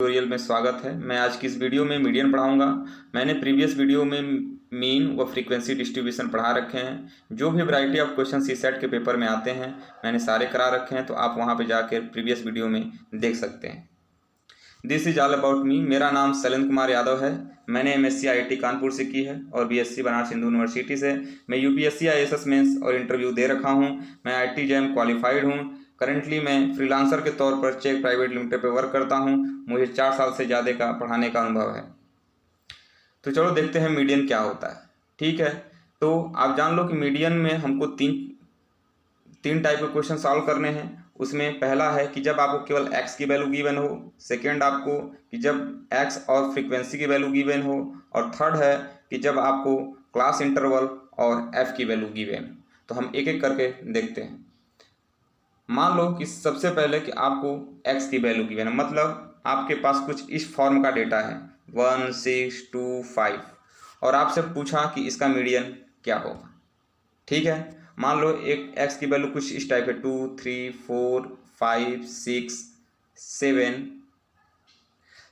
Tutorial में स्वागत है। मैं आज की इस वीडियो में मीडियन पढ़ाऊंगा। मैंने प्रीवियस वीडियो में मीन व फ्रीक्वेंसी डिस्ट्रीब्यूशन पढ़ा रखे हैं। जो भी वैरायटी ऑफ क्वेश्चन सीसेट के पेपर में आते हैं मैंने सारे करा रखे हैं, तो आप वहां पे जाकर प्रीवियस वीडियो में देख सकते हैं। This is all about me. मेरा नाम शैलेंद्र कुमार यादव है। मैंने MSc IIT कानपुर से की है और BSc बनारस हिंदू यूनिवर्सिटी से। मैं UPSC IAS मेंस और इंटरव्यू दे रखा हूँ। मैं IIT JAM क्वालिफाइड हूँ। करंटली मैं फ्रीलांसर के तौर पर चेक प्राइवेट लिमिटेड पर वर्क करता हूँ। मुझे 4 साल से ज़्यादा का पढ़ाने का अनुभव है। तो चलो देखते हैं मीडियन क्या होता है। ठीक है, तो आप जान लो कि मीडियन में हमको तीन टाइप के क्वेश्चन सॉल्व करने हैं। उसमें पहला है कि जब आपको केवल x की वैल्यू गिवन हो, सेकेंड आपको कि जब x और फ्रीक्वेंसी की वैल्यू गिवन हो, और थर्ड है कि जब आपको क्लास इंटरवल और f की वैल्यू गिवन। तो हम एक एक करके देखते हैं। मान लो कि सबसे पहले कि आपको x की वैल्यू गिवन है, मतलब आपके पास कुछ इस फॉर्म का डेटा है 1 6 2 5 और आपसे पूछा कि इसका मीडियन क्या होगा। ठीक है, मान लो एक x की वैल्यू कुछ इस टाइप है 2 3 4 5 6 7,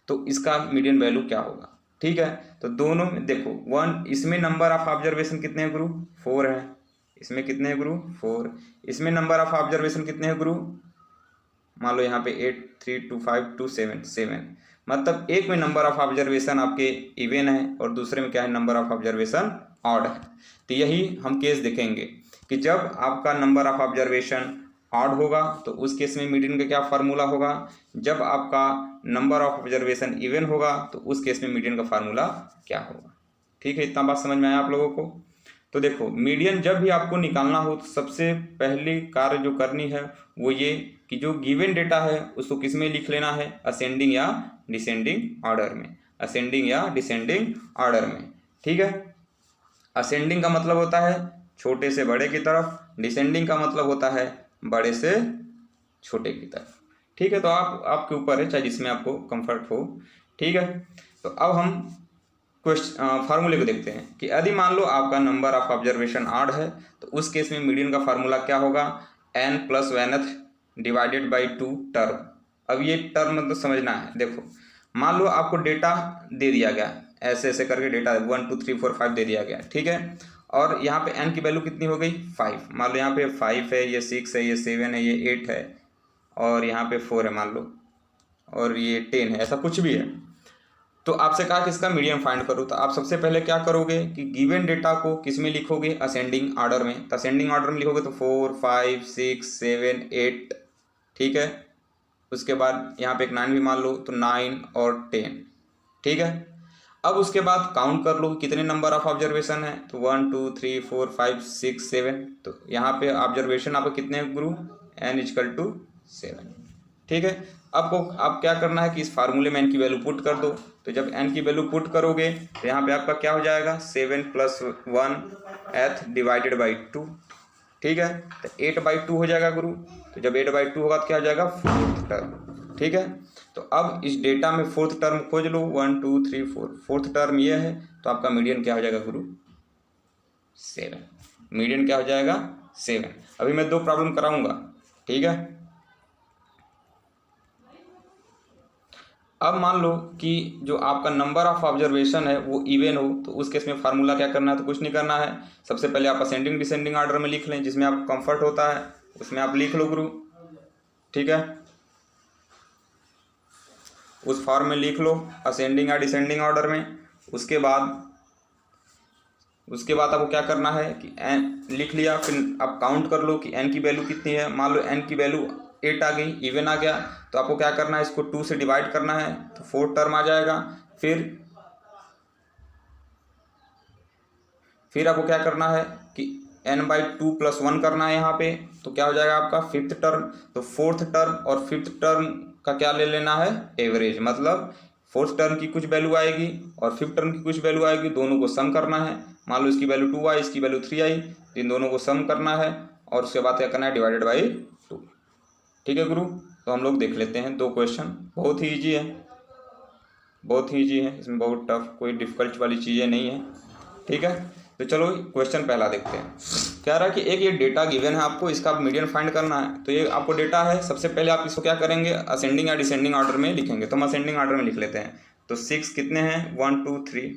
तो इसका मीडियन वैल्यू क्या होगा। ठीक है, तो दोनों में देखो इसमें नंबर ऑफ ऑब्जर्वेशन कितने हैं गुरु? 4 है। इसमें कितने हैं गुरु? 4। इसमें नंबर ऑफ ऑब्जर्वेशन कितने हैं गुरु? मान लो यहाँ पे 8 3 2 5 2 7 7, मतलब एक में नंबर ऑफ ऑब्जर्वेशन आपके इवन है और दूसरे में क्या है, नंबर ऑफ ऑब्जर्वेशन ऑड है। तो यही हम केस देखेंगे कि जब आपका नंबर ऑफ ऑब्जर्वेशन ऑड होगा तो उस केस में मीडियन का क्या फार्मूला होगा। जब आपका नंबर ऑफ ऑब्जर्वेशन इवन होगा तो उस केस में मीडियन का फार्मूला क्या होगा। ठीक है, इतना बात समझ में आया आप लोगों को? तो देखो, मीडियन जब भी आपको निकालना हो तो सबसे पहली कार्य जो करनी है वो ये कि जो गिवन डेटा है उसको किस में लिख लेना है, असेंडिंग या डिसेंडिंग ऑर्डर में। असेंडिंग या डिसेंडिंग ऑर्डर में। ठीक है, असेंडिंग का मतलब होता है छोटे से बड़े की तरफ, डिसेंडिंग का मतलब होता है बड़े से छोटे की तरफ। ठीक है, तो आपके ऊपर है, चाहे जिसमें आपको कंफर्ट हो। ठीक है, तो अब हम फार्मूले को देखते हैं कि यदि मान लो आपका नंबर ऑफ ऑब्जर्वेशन ऑड है तो उस केस में मीडियन का फार्मूला क्या होगा, n + 1th divided by 2 term. अब ये टर्म मतलब समझना है। देखो, मान लो आपको डेटा दे दिया गया, ऐसे ऐसे करके डेटा 1 2 3 4 5 दे दिया गया। ठीक है, और यहाँ पे n की वैल्यू कितनी हो गई? 5। मान लो यहाँ पे 5 है, ये 6 है, ये 7 है, ये 8 है और यहाँ पे 4 है मान लो, और ये 10 है, ऐसा कुछ भी है। तो आपसे कहा कि इसका मीडियन फाइंड करो, तो आप सबसे पहले क्या करोगे कि गिवन डेटा को किस में लिखोगे, असेंडिंग ऑर्डर में। तो असेंडिंग ऑर्डर में लिखोगे तो 4 5 6 7 8। ठीक है, उसके बाद यहाँ पे एक 9 भी मान लो तो 9 और 10। ठीक है, अब उसके बाद काउंट कर लो कितने नंबर ऑफ ऑब्जर्वेशन है, तो 1 2 3 4 5 6 7। तो यहाँ पे ऑब्जर्वेशन आपको कितने हैं गुरु? n = 7। ठीक है, आपको अब क्या करना है कि इस फार्मूले में n की वैल्यू पुट कर दो। तो जब n की वैल्यू पुट करोगे तो यहाँ पे आपका क्या हो जाएगा, 7 + 1th डिवाइडेड बाई 2। ठीक है, तो 8/2 हो जाएगा गुरु। तो जब 8/2 होगा तो क्या हो जाएगा, 4th टर्म। ठीक है, तो अब इस डेटा में 4th टर्म खोज लो, 1 2 3 4। 4th टर्म ये है, तो आपका मीडियन क्या हो जाएगा गुरु? 7। मीडियन क्या हो जाएगा? 7। अभी मैं 2 प्रॉब्लम कराऊंगा। ठीक है, अब मान लो कि जो आपका नंबर ऑफ ऑब्जर्वेशन है वो इवन हो, तो उस केस में फार्मूला क्या करना है, तो कुछ नहीं करना है। सबसे पहले आप असेंडिंग डिसेंडिंग ऑर्डर में लिख लें, जिसमें आपको कंफर्ट होता है उसमें आप लिख लो गुरु। ठीक है, उस फॉर्म में लिख लो असेंडिंग या डिसेंडिंग ऑर्डर में। उसके बाद आपको क्या करना है कि n लिख लिया, फिर आप काउंट कर लो कि n की वैल्यू कितनी है। मान लो n की वैल्यू 8 आ गई, इवन आ गया, तो आपको क्या करना है, इसको 2 से डिवाइड करना है तो 4 टर्म आ जाएगा। फिर आपको क्या करना है कि n/2 + 1 करना है यहाँ पे, तो क्या हो जाएगा आपका 5th टर्म। तो 4th टर्म और 5th टर्म का क्या ले लेना है, एवरेज। मतलब 4th टर्म की कुछ वैल्यू आएगी और 5th टर्म की कुछ वैल्यू आएगी, दोनों को सम करना है। मान लो इसकी वैल्यू 2 आई, इसकी वैल्यू 3 आई, इन दोनों को सम करना है और उसके बाद क्या करना है, डिवाइडेड बाई 2। ठीक है गुरु, तो हम लोग देख लेते हैं 2 क्वेश्चन। बहुत ही ईजी है, बहुत ही ईजी है, इसमें बहुत टफ कोई डिफिकल्ट वाली चीज़ें नहीं है। ठीक है, तो चलो क्वेश्चन पहला देखते हैं। कह रहा है कि एक ये डेटा गिवन है आपको, इसका आप मीडियन फाइंड करना है। तो ये आपको डेटा है, सबसे पहले आप इसको क्या करेंगे, असेंडिंग या डिसेंडिंग ऑर्डर में लिखेंगे। तो हम असेंडिंग ऑर्डर में लिख लेते हैं। तो 6 कितने हैं, 1 2 3।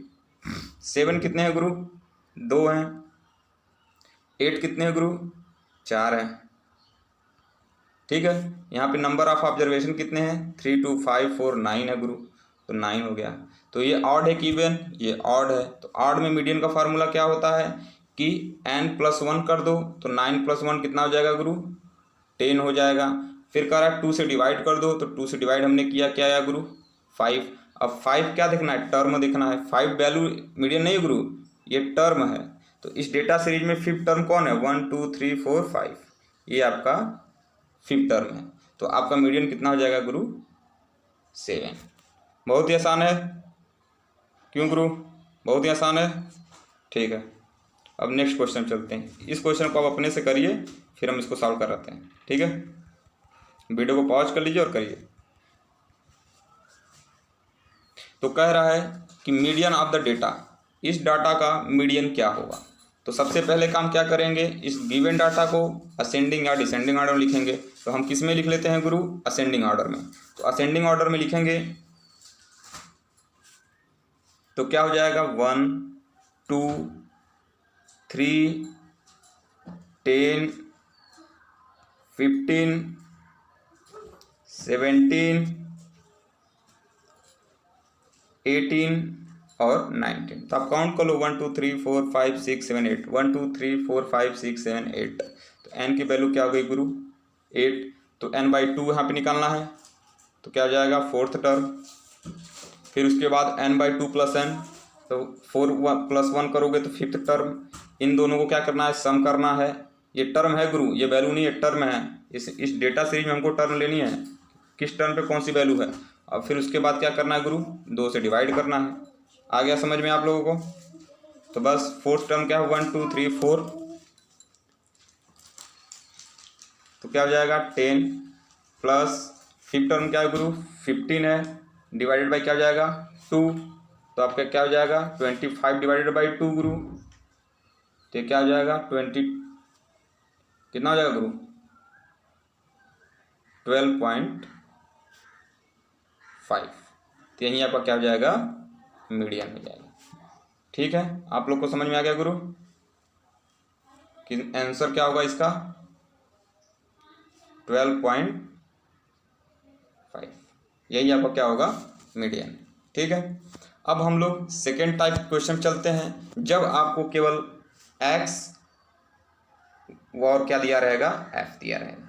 7 कितने हैं गुरु, 2 हैं। 8 कितने हैं गुरु, 4 हैं। ठीक है, यहाँ पे नंबर ऑफ ऑब्जर्वेशन कितने हैं, 3 2 5 4 9 है गुरु, तो 9 हो गया। तो ये ऑड है कि इवन, ये ऑड है। तो ऑड में मीडियन का फार्मूला क्या होता है कि n+1 कर दो, तो 9+1 कितना हो जाएगा गुरु, 10 हो जाएगा। फिर कह रहा है 2 से डिवाइड कर दो, तो 2 से डिवाइड हमने किया, क्या आया गुरु, 5। अब 5 क्या देखना है, टर्म देखना है। 5 वैल्यू मीडियन नहीं गुरु, ये टर्म है। तो इस डेटा सीरीज में 5th टर्म कौन है, 1 2 3 4 5, ये आपका 5th टर्म है। तो आपका मीडियन कितना हो जाएगा गुरु, 7। बहुत ही आसान है, क्यों गुरु, बहुत ही आसान है। ठीक है, अब नेक्स्ट क्वेश्चन चलते हैं। इस क्वेश्चन को आप अपने से करिए, फिर हम इसको सॉल्व कराते हैं। ठीक है, वीडियो को पॉज कर लीजिए और करिए। तो कह रहा है कि मीडियन ऑफ द डेटा, इस डाटा का मीडियन क्या होगा। तो सबसे पहले काम क्या करेंगे, इस गिवन डाटा को असेंडिंग या डिसेंडिंग ऑर्डर में लिखेंगे। तो हम किस में लिख लेते हैं गुरु, असेंडिंग ऑर्डर में। तो असेंडिंग ऑर्डर में लिखेंगे तो क्या हो जाएगा, 1 2 3 10 15 17 18 और 19। तो आप काउंट कर लो, 1 2 3 4 5 6 7 8, 1 2 3 4 5 6 7 8। तो n की वैल्यू क्या हो गई गुरु, 8। तो n/2 यहाँ पे निकालना है, तो क्या हो जाएगा, 4th टर्म। फिर उसके बाद n/2 + n, तो 4 + 1 करोगे तो 5th टर्म। इन दोनों को क्या करना है, सम करना है। ये टर्म है गुरु, ये वैल्यू नहीं है, टर्म है। इस डेटा सीरीज में हमको टर्म लेनी है, किस टर्म पे कौन सी वैल्यू है। अब फिर उसके बाद क्या करना है गुरु, 2 से डिवाइड करना है। आ गया समझ में आप लोगों को। तो बस 4th टर्म क्या है, 1 2 3 4, तो क्या हो जाएगा 10 प्लस 5th टर्म क्या है गुरु, 15 है, डिवाइडेड बाई क्या हो जाएगा 2। तो आपका क्या हो जाएगा 25 डिवाइडेड बाई 2 गुरु। तो क्या हो जाएगा 20, कितना हो जाएगा गुरु, 12.5। तो यही आपका क्या हो जाएगा, मीडियन हो जाएगा। ठीक है, आप लोग को समझ में आ गया गुरु कि आंसर क्या होगा इसका, 12.5, यही आपका क्या होगा, मीडियन। ठीक है, अब हम लोग सेकेंड टाइप क्वेश्चन चलते हैं, जब आपको केवल x और क्या दिया रहेगा, f दिया रहेगा।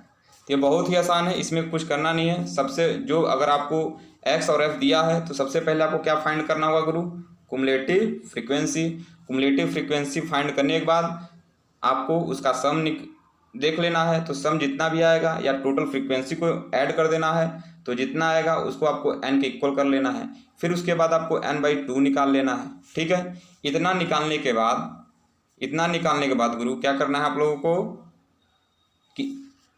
ये बहुत ही आसान है, इसमें कुछ करना नहीं है। सबसे जो अगर आपको x और f दिया है, तो सबसे पहले आपको क्या फाइंड करना होगा गुरु, cumulative frequency. Cumulative frequency find करने के बाद आपको उसका सम देख लेना है। तो सम जितना भी आएगा या टोटल फ्रीक्वेंसी को ऐड कर देना है, तो जितना आएगा उसको आपको n के इक्वल कर लेना है। फिर उसके बाद आपको n/2 निकाल लेना है। ठीक है, इतना निकालने के बाद गुरु क्या करना है आप लोगों को कि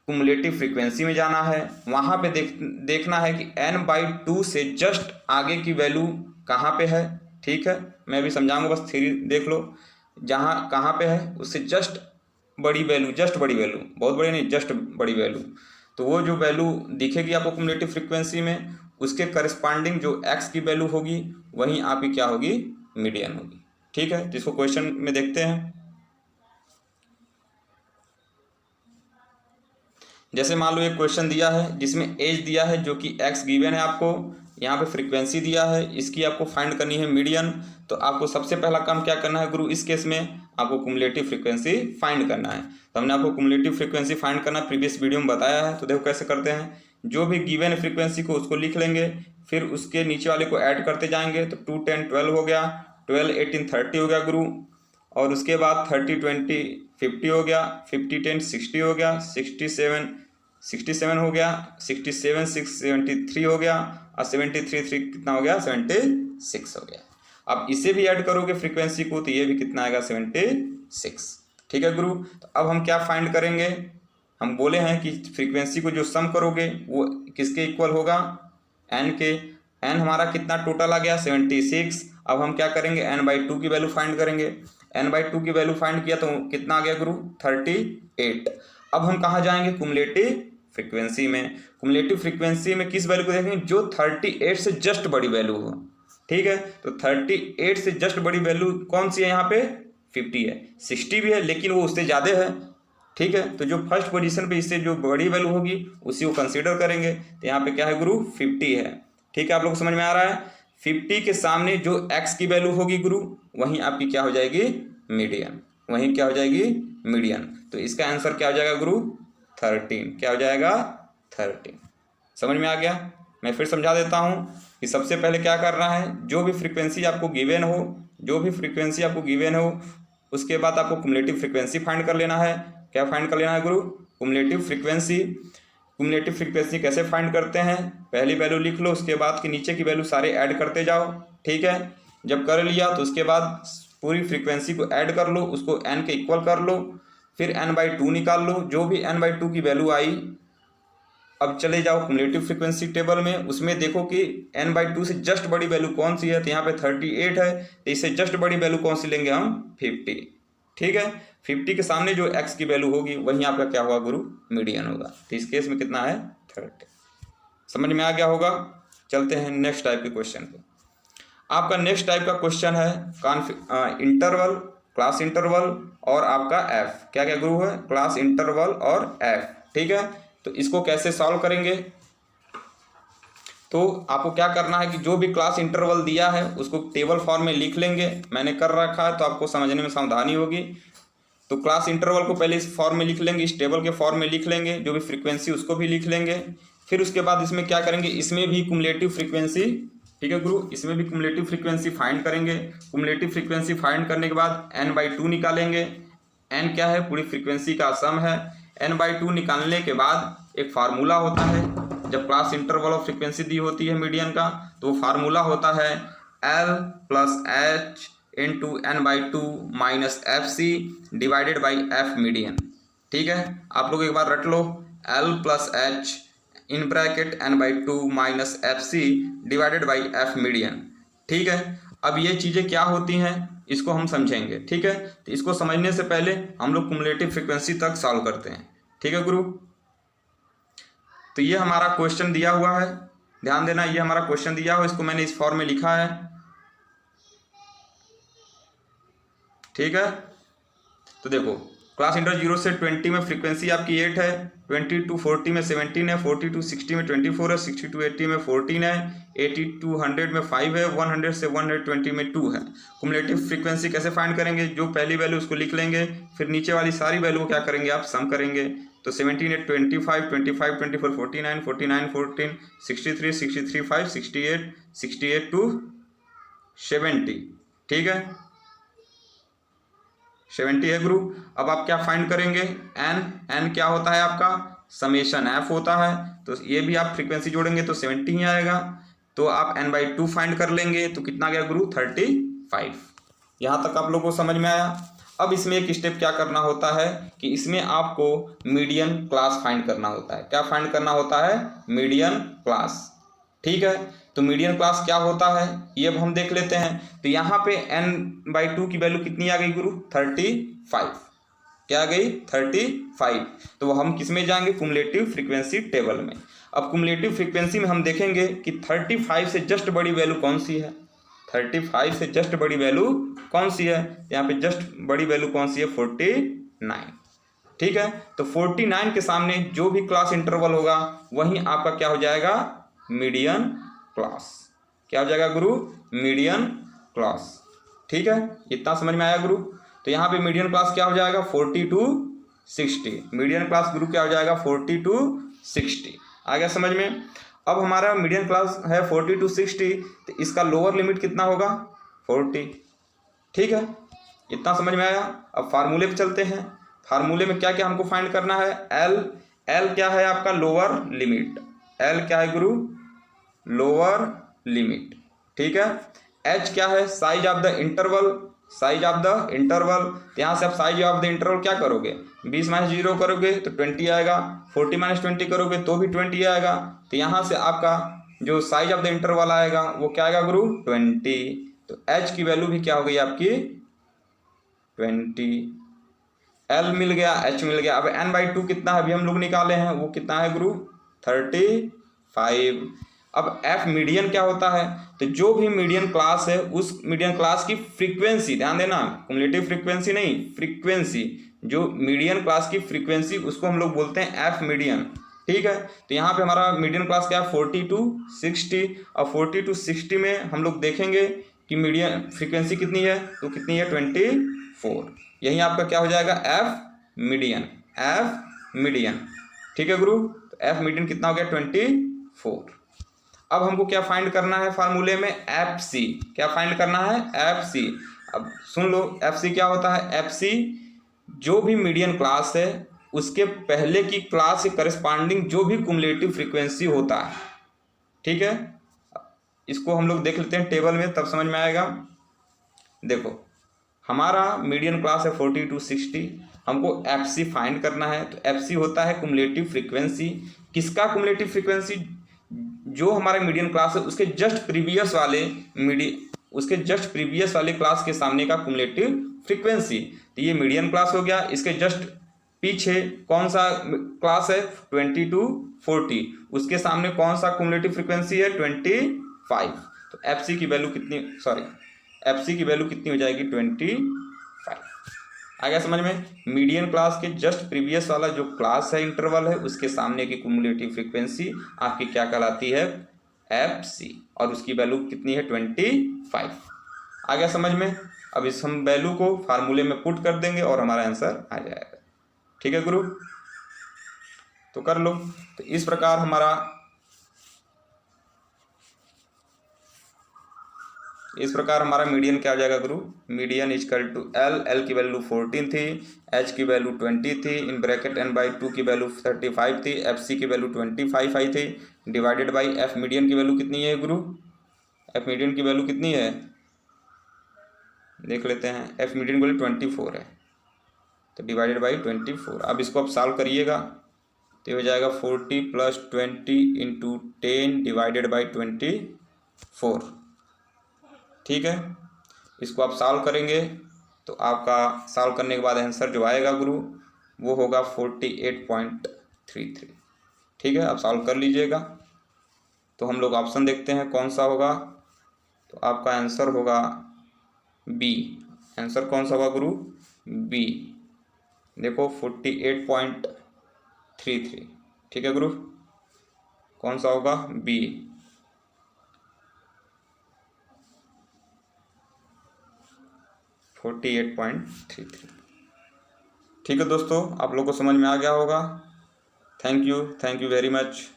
कुमुलेटिव फ्रीक्वेंसी में जाना है। वहाँ पे देखना है कि n/2 से जस्ट आगे की वैल्यू कहाँ पे है। ठीक है, मैं अभी समझाऊंगा, बस थ्योरी देख लो। जहाँ कहाँ पे है उससे जस्ट बड़ी वैल्यू, बहुत बड़ी नहीं, जस्ट बड़ी वैल्यू। तो वो जो वैल्यू दिखेगी आपको कुमुलेटिव फ्रीक्वेंसी में, उसके करस्पॉन्डिंग जो x की वैल्यू होगी वहीं आपकी क्या होगी, मीडियन होगी। ठीक है, तो इसको क्वेश्चन में देखते हैं। जैसे मान लो एक क्वेश्चन दिया है जिसमें एज दिया है जो कि x गिवन है आपको, यहाँ पे फ्रीक्वेंसी दिया है, इसकी आपको फाइंड करनी है मीडियन। तो आपको सबसे पहला काम क्या करना है गुरु, इस केस में आपको कुमुलेटिव फ्रीक्वेंसी फाइंड करना है। तो हमने आपको कुमुलेटिव फ्रीक्वेंसी फाइंड करना प्रीवियस वीडियो में बताया है। तो देखो कैसे करते हैं, जो भी गिवन फ्रीक्वेंसी को उसको लिख लेंगे, फिर उसके नीचे वाले को ऐड करते जाएंगे। तो 2 10 12 हो गया, 12 18 30 हो गया गुरु। और उसके बाद 30 20 50 हो गया, 50 10 60 हो गया, 67 हो गया, 67 6 73 हो गया, और 73 3 कितना हो गया, 76 हो गया। अब इसे भी ऐड करोगे फ्रीक्वेंसी को, तो ये भी कितना आएगा, 76। ठीक है गुरु, तो अब हम क्या फाइंड करेंगे, हम बोले हैं कि फ्रीक्वेंसी को जो सम करोगे वो किसके इक्वल होगा, n के। n हमारा कितना टोटल आ गया, 76। अब हम क्या करेंगे, n/2 की वैल्यू फाइंड करेंगे। n/2 की वैल्यू फाइंड किया तो कितना आ गया गुरु 38। अब हम कहाँ जाएंगे कुमुलेटिव फ्रीक्वेंसी में। कुमुलेटिव फ्रीक्वेंसी में किस वैल्यू को देखेंगे जो 38 से जस्ट बड़ी वैल्यू हो। ठीक है, तो 38 से जस्ट बड़ी वैल्यू कौन सी है यहाँ पे 50 है, 60 भी है लेकिन वो उससे ज़्यादा है। ठीक है, तो जो फर्स्ट पोजीशन पे इससे जो बड़ी वैल्यू होगी उसी को कंसीडर करेंगे। तो यहाँ पे क्या है गुरु 50 है। ठीक है, आप लोग को समझ में आ रहा है। 50 के सामने जो x की वैल्यू होगी गुरु वहीं आपकी क्या हो जाएगी मीडियन, वहीं क्या हो जाएगी मीडियन। तो इसका आंसर क्या हो जाएगा गुरु 13। क्या हो जाएगा 13। समझ में आ गया। मैं फिर समझा देता हूँ कि सबसे पहले क्या करना है, जो भी फ्रीक्वेंसी आपको गिवन हो, जो भी फ्रीक्वेंसी आपको गिवन हो उसके बाद आपको कुमुलेटिव फ्रीक्वेंसी फाइंड कर लेना है। क्या फाइंड कर लेना है गुरु कुमुलेटिव फ्रीक्वेंसी। कुमुलेटिव फ्रीक्वेंसी कैसे फाइंड करते हैं, पहली वैल्यू लिख लो, उसके बाद के नीचे की वैल्यू सारे ऐड करते जाओ। ठीक है, जब कर लिया तो उसके बाद पूरी फ्रीक्वेंसी को ऐड कर लो, उसको n के इक्वल कर लो, फिर n/2 निकाल लो, जो भी n/2 की वैल्यू आई। अब चले जाओ कुमुलेटिव फ्रीक्वेंसी टेबल में, उसमें देखो कि n/2 से जस्ट बड़ी वैल्यू कौन सी है, तो यहाँ पे 38 है, तो इससे जस्ट बड़ी वैल्यू कौन सी लेंगे हम 50। ठीक है, 50 के सामने जो x की वैल्यू होगी वहीं आपका क्या होगा गुरु मीडियन होगा। तो इस केस में कितना है 30। समझ में आ गया होगा। चलते हैं नेक्स्ट टाइप के क्वेश्चन पे। आपका नेक्स्ट टाइप का क्वेश्चन है इंटरवल, क्लास इंटरवल और आपका f। क्या क्या गुरु है क्लास इंटरवल और f। ठीक है, तो इसको कैसे सॉल्व करेंगे, तो आपको क्या करना है कि जो भी क्लास इंटरवल दिया है उसको टेबल फॉर्म में लिख लेंगे। मैंने कर रखा है तो आपको समझने में सावधानी होगी। तो क्लास इंटरवल को पहले इस फॉर्म में लिख लेंगे, इस टेबल के फॉर्म में लिख लेंगे, जो भी फ्रीक्वेंसी उसको भी लिख लेंगे। फिर उसके बाद इसमें क्या करेंगे, इसमें भी कुमुलेटिव फ्रीक्वेंसी, ठीक है गुरु, इसमें भी कुमुलेटिव फ्रीक्वेंसी फाइंड करेंगे। कुमुलेटिव फ्रीक्वेंसी फाइंड करने के बाद n/2 निकालेंगे। n क्या है पूरी फ्रीक्वेंसी का सम है। n/2 निकालने के बाद एक फार्मूला होता है, जब क्लास इंटरवल ऑफ फ्रीक्वेंसी दी होती है मीडियन का, तो वो फार्मूला होता है L + H into n/2 minus FC divided by f median. ठीक है, आप लोग एक बार रट लो, L + H in bracket n/2 minus FC divided by f median. ठीक है, अब ये चीज़ें क्या होती हैं इसको हम समझेंगे। ठीक है, तो इसको समझने से पहले हम लोग कुमुलेटिव फ्रीक्वेंसी तक सॉल्व करते हैं। ठीक है गुरु, तो ये हमारा क्वेश्चन दिया हुआ है, ध्यान देना, ये हमारा क्वेश्चन दिया हुआ, इसको मैंने इस फॉर्म में लिखा है। ठीक है, तो देखो क्लास इंटर 0 से 20 में फ्रीक्वेंसी आपकी 8 है, 20 to 40 में 17 है, 40 to 60 में 24 है, 60 to 80 में 14 है, 80 to 100 में 5 है, 100 से 120 में 2 है। कुमुलेटिव फ्रीक्वेंसी कैसे फाइंड करेंगे, जो पहली वैल्यू उसको लिख लेंगे, फिर नीचे वाली सारी वैल्यू को क्या करेंगे आप सम करेंगे। तो 17 8 25, 25 24 49, 49 14 63, 63 5 68, 68 to 70। ठीक है, 70 है गुरु। अब आप क्या फाइंड करेंगे, n क्या होता है आपका समेशन f होता है, तो ये भी आप फ्रीक्वेंसी जोड़ेंगे तो 70 ही आएगा। तो आप n/2 फाइंड कर लेंगे तो कितना गया गुरु 35। यहाँ तक आप लोगों को समझ में आया। अब इसमें एक स्टेप क्या करना होता है कि इसमें आपको मीडियन क्लास फाइंड करना होता है। क्या फाइंड करना होता है मीडियन क्लास। ठीक है, तो मीडियन क्लास क्या होता है ये अब हम देख लेते हैं। तो यहाँ पे n/2 की वैल्यू कितनी आ गई गुरु 35। क्या आ गई 35। तो हम किस में जाएंगे कुमुलेटिव फ्रीक्वेंसी टेबल में। अब कुमुलेटिव फ्रीक्वेंसी में हम देखेंगे कि 35 से जस्ट बड़ी वैल्यू कौन सी है, 35 से जस्ट बड़ी वैल्यू कौन सी है, यहाँ पे जस्ट बड़ी वैल्यू कौन सी है 49। ठीक है, तो 49 के सामने जो भी क्लास इंटरवल होगा वहीं आपका क्या हो जाएगा मीडियन क्लास। क्या हो जाएगा गुरु मीडियन क्लास। ठीक है, इतना समझ में आया गुरु। तो यहाँ पे मीडियन क्लास क्या हो जाएगा 40 to 60। मीडियन क्लास गुरु क्या हो जाएगा 40 to 60। आ गया समझ में। अब हमारा मीडियन क्लास है 40 to 60, तो इसका लोअर लिमिट कितना होगा 40। ठीक है, इतना समझ में आया। अब फार्मूले पे चलते हैं। फार्मूले में क्या क्या हमको फाइंड करना है, एल क्या है आपका लोअर लिमिट, एल क्या है गुरु लोअर लिमिट। ठीक है, एच क्या है size of the interval, size of the interval. यहाँ से आप साइज ऑफ द इंटरवल क्या करोगे 20 - 0 करोगे तो 20 आएगा, 40 - 20 करोगे तो भी 20 आएगा। तो यहाँ से आपका जो साइज ऑफ द इंटरवल आएगा वो क्या आएगा गुरु 20। तो एच की वैल्यू भी क्या हो गई आपकी 20, L मिल गया, H मिल गया। अब n/2 कितना है अभी हम लोग निकाले हैं, वो कितना है गुरु, 35। अब F मीडियन क्या होता है, तो जो भी मीडियन क्लास है उस मीडियन क्लास की फ्रीक्वेंसी, ध्यान देना, कुमुलेटिव फ्रीक्वेंसी नहीं, फ्रीक्वेंसी, जो मीडियन क्लास की फ्रीक्वेंसी उसको हम लोग बोलते हैं F मीडियन। ठीक है, तो यहाँ पे हमारा मीडियन क्लास क्या है, 40 to 60। और 40 to 60 में हम लोग देखेंगे कि मीडियन फ्रीक्वेंसी कितनी है, तो कितनी है, 24। यही आपका क्या हो जाएगा, F मीडियन, F मीडियन। ठीक है गुरु, तो F मीडियन कितना हो गया, 24। अब हमको क्या फाइंड करना है फार्मूले में, FC। क्या फाइंड करना है, FC। अब सुन लो, FC क्या होता है, FC जो भी मीडियन क्लास है उसके पहले की क्लास के करस्पॉन्डिंग जो भी कुमुलेटिव फ्रीक्वेंसी होता है। ठीक है, इसको हम लोग देख लेते हैं टेबल में, तब समझ में आएगा। देखो, हमारा मीडियन क्लास है 40 to 60, हमको FC फाइंड करना है। तो FC होता है कुमुलेटिव फ्रीक्वेंसी। किसका कुमुलेटिव फ्रीक्वेंसी, जो हमारा मीडियन क्लास है उसके जस्ट प्रीवियस वाले क्लास के सामने का कुमुलेटिव फ्रीक्वेंसी। तो ये मीडियन क्लास हो गया, इसके जस्ट पीछे कौन सा क्लास है, 20 to 40, उसके सामने कौन सा कुमुलेटिव फ्रीक्वेंसी है, 25। तो FC की वैल्यू कितनी, FC की वैल्यू कितनी हो जाएगी, 25। आ गया समझ में। मीडियन क्लास के जस्ट प्रीवियस वाला जो क्लास है, इंटरवल है, उसके सामने की कुमुलेटिव फ्रीक्वेंसी आपकी क्या कहलाती है, FC, और उसकी वैल्यू कितनी है, 25। आ गया समझ में। अब इस हम वैल्यू को फार्मूले में पुट कर देंगे और हमारा आंसर आ जाएगा। ठीक है गुरु, तो कर लो। तो इस प्रकार हमारा मीडियन क्या हो जाएगा गुरु, मीडियन इक्वल टू L की वैल्यू 14 थी, H की वैल्यू 20 थी, इन ब्रैकेट n/2 की वैल्यू 35 थी, FC की वैल्यू 25 आई थी, डिवाइडेड बाई F मीडियन की वैल्यू कितनी है गुरु, F मीडियन की वैल्यू कितनी है, देख लेते हैं। F मीडियन की वैल्यू 24 है, तो डिवाइडेड बाई 24। अब इसको आप सॉल्व करिएगा तो ये हो जाएगा 40 + 20 × 10 डिवाइडेड बाई 24। ठीक है, इसको आप सॉल्व करेंगे तो आपका सॉल्व करने के बाद आंसर जो आएगा गुरु वो होगा 48.33। ठीक है, आप सॉल्व कर लीजिएगा। तो हम लोग ऑप्शन देखते हैं कौन सा होगा, तो आपका आंसर होगा B। आंसर कौन सा होगा गुरु, B। देखो 48.33। ठीक है गुरु, कौन सा होगा, B। 48.33। ठीक है दोस्तों, आप लोग को समझ में आ गया होगा। Thank you very much.